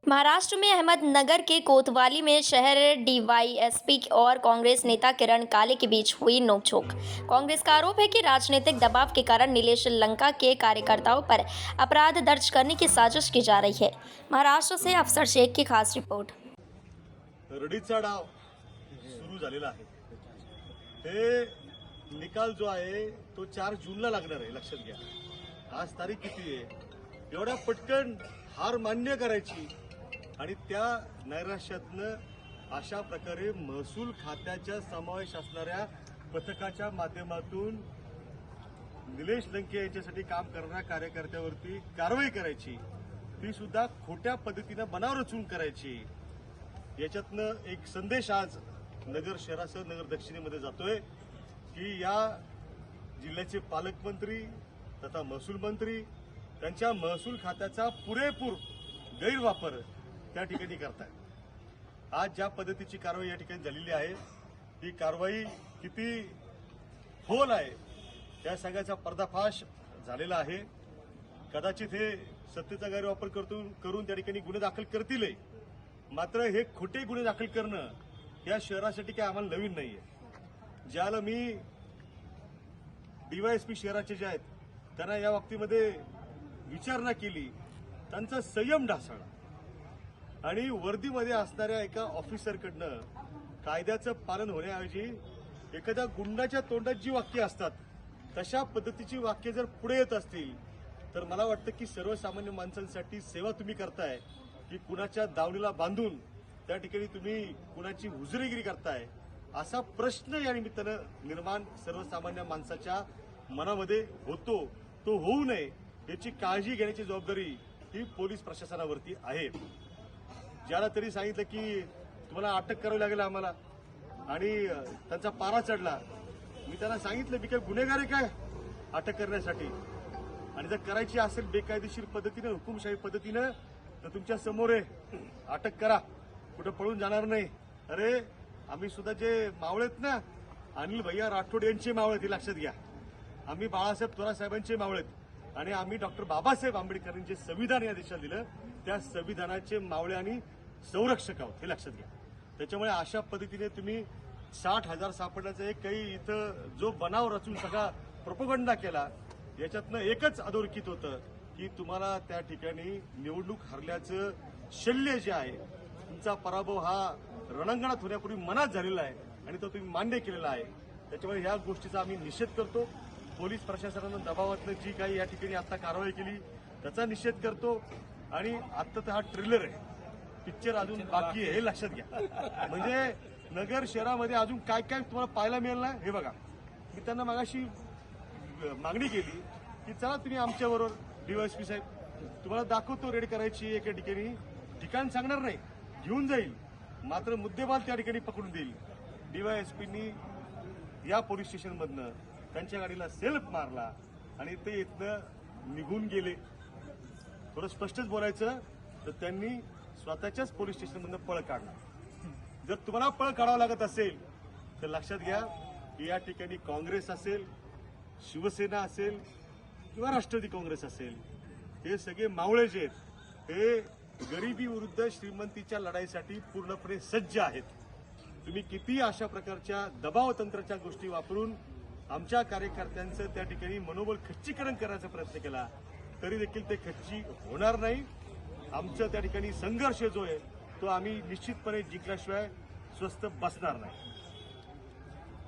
महाराष्ट्र में अहमदनगर के कोतवाली में शहर डीवाईएसपी और कांग्रेस नेता किरण काले के बीच हुई नोकझोंक। कांग्रेस का आरोप है कि राजनीतिक दबाव के कारण नीलेश लंका के कार्यकर्ताओं पर अपराध दर्ज करने की साजिश की जा रही है। महाराष्ट्र से अफसर शेख की खास रिपोर्ट। रडीचा डाव सुरू झालेला आहे। हे निकाल जो आहे तो 4 जूनला लागणार आहे, लक्षात घ्या। आज तारीख किती आहे? एवढ्या पटकन हार मान्य करायची आणि त्या नैराश्यातनं अशा प्रकारे महसूल खात्याच्या समावेश असणाऱ्या पथकाच्या माध्यमातून निलेश लंके यांच्यासाठी काम करणाऱ्या कार्यकर्त्यावरती कारवाई करायची, ती सुद्धा खोट्या पद्धतीनं बनाव रचून करायची। याच्यातनं एक संदेश आज नगर शहरासह नगर दक्षिणेमध्ये जातोय की या जिल्ह्याचे पालकमंत्री तथा महसूल मंत्री त्यांच्या महसूल खात्याचा पुरेपूर गैरवापर त्या ठिकाणी करतायत। आज ज्या पद्धतीची कारवाई या ठिकाणी झालेली आहे, ही कारवाई किती खोल आहे त्या सगळ्याचा पर्दाफाश झालेला आहे। कदाचित हे सत्तेचा गैरवापर करून त्या ठिकाणी गुन्हे दाखल करतील, मात्र हे खोटे गुन्हे दाखल करणं या शहरासाठी काय आम्हाला नवीन नाहीये। ज्याला मी डीवायएसपी शहराचे जे आहेत त्यांना या बाबतीमध्ये विचारणा केली, त्यांचा संयम ढासळला आणि वर्दीमध्ये असणाऱ्या एका ऑफिसरकडनं कायद्याचं पालन होण्याऐवजी एखाद्या गुंडाच्या तोंडात जी वाक्य असतात तशा पद्धतीची वाक्य जर पुढे येत असतील तर मला वाटतं की सर्वसामान्य माणसांसाठी सेवा तुम्ही करताय की कुणाच्या दावणीला बांधून त्या ठिकाणी तुम्ही कुणाची हुजरेगिरी करताय, असा प्रश्न या निमित्तानं निर्माण सर्वसामान्य माणसाच्या मनामध्ये होतो। तो होऊ नये याची काळजी घेण्याची जबाबदारी ही पोलीस प्रशासनावरती आहे। ज्याला तरी सांगितलं की तुम्हाला अटक करावी लागेल आम्हाला आणि त्यांचा पारा चढला, मी त्यांना सांगितलं मी काय गुन्हेगार आहे काय अटक करण्यासाठी, आणि जर करायची असेल बेकायदेशीर पद्धतीनं हुकुमशाही पद्धतीनं तर तुमच्या समोर आहे, अटक करा, कुठं पळून जाणार नाही। अरे आम्ही सुद्धा जे मावळेत ना, अनिल भैया राठोड यांचे मावळेत, हे लक्षात घ्या। आम्ही बाळासाहेब थोरासाहेबांचे मावळेत आणि आम्ही डॉक्टर बाबासाहेब आंबेडकरांनी जे संविधान या देशात दिलं त्या संविधानाचे मावळे आणि संरक्षक आहोत, हे लक्षात घ्या। त्याच्यामुळे अशा पद्धतीने तुम्ही 60,000 सापडण्याचा एक काही इथं जो बनाव रचून सगळा प्रोपगंडा केला, याच्यातनं एकच अधोरेखित होतं की तुम्हाला त्या ठिकाणी निवडणूक हरल्याचं शल्य जे आहे, तुमचा पराभव हा रणांगणात होण्यापूर्वी मनात झालेला आहे आणि तो तुम्ही मान्य केलेला आहे। त्याच्यामुळे ह्या गोष्टीचा आम्ही निषेध करतो। पोलीस प्रशासनानं दबावातनं जी काही या ठिकाणी आता कारवाई केली त्याचा निषेध करतो आणि आता तर हा ट्रेलर आहे, पिक्चर अजून बाकी आहे, हे लक्षात घ्या। म्हणजे नगर शहरामध्ये अजून काय काय तुम्हाला पाहायला मिळेल ना, हे बघा। मी त्यांना मागाशी मागणी केली की चला तुम्ही आमच्याबरोबर डीवायएसपी साहेब, तुम्हाला दाखवतो रेड करायची एका ठिकाणी, ठिकाण सांगणार नाही, घेऊन जाईल, मात्र मुद्देमाल त्या ठिकाणी पकडून देईल। डीवायएसपींनी या पोलीस स्टेशनमधनं त्यांच्या गाडीला सेल्फ मारला आणि ते इथनं निघून गेले। थोडं स्पष्टच बोलायचं तर त्यांनी स्वतःच्याच पोलीस स्टेशनमधनं पळ काढला। जर तुम्हाला पळ काढावं लागत असेल तर लक्षात घ्या की या ठिकाणी काँग्रेस असेल, शिवसेना असेल किंवा राष्ट्रवादी काँग्रेस असेल, हे सगळे मावळे जे आहेत हे गरिबी विरुद्ध श्रीमंतीच्या लढाईसाठी पूर्णपणे सज्ज आहेत। तुम्ही किती अशा प्रकारच्या दबाव तंत्राच्या गोष्टी वापरून आमच्या कार्यकर्त्यांचं त्या ठिकाणी मनोबल खच्चीकरण करण्याचा प्रयत्न केला तरी देखील ते खच्ची होणार नाही। आमचं त्या ठिकाणी संघर्ष जो आहे तो आम्ही निश्चितपणे जिंकल्याशिवाय स्वस्थ बसणार नाही।